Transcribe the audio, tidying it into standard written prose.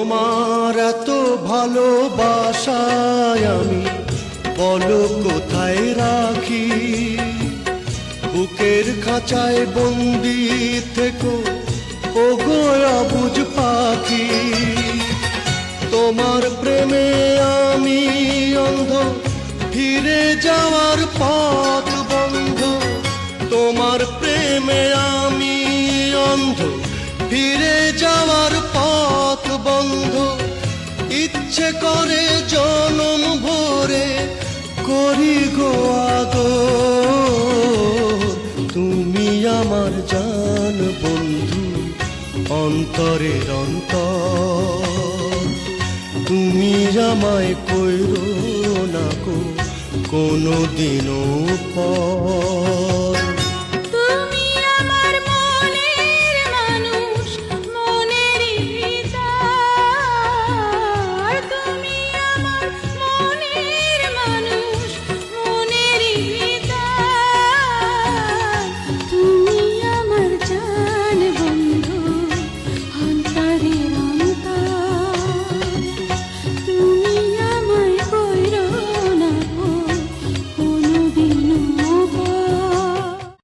তোমার এত ভালোবাসায় আমি বলো কোথায় রাখি, বুকের খাঁচায় বন্দি থেকো ওগো অবুঝ পাখি। তোমার প্রেমে আমি অন্ধ, ফিরে যাওয়ার পথ বন্ধ। তোমার প্রেমে আমি অন্ধ, ফিরে যাওয়ার পথ বন্ধ। ইচ্ছে করে জনম ভরে করি গো আদর। তুমি আমার জান বন্ধু, অন্তরের অন্তর। তুমি আমায় কইরো না গো কোনো দিনও পর।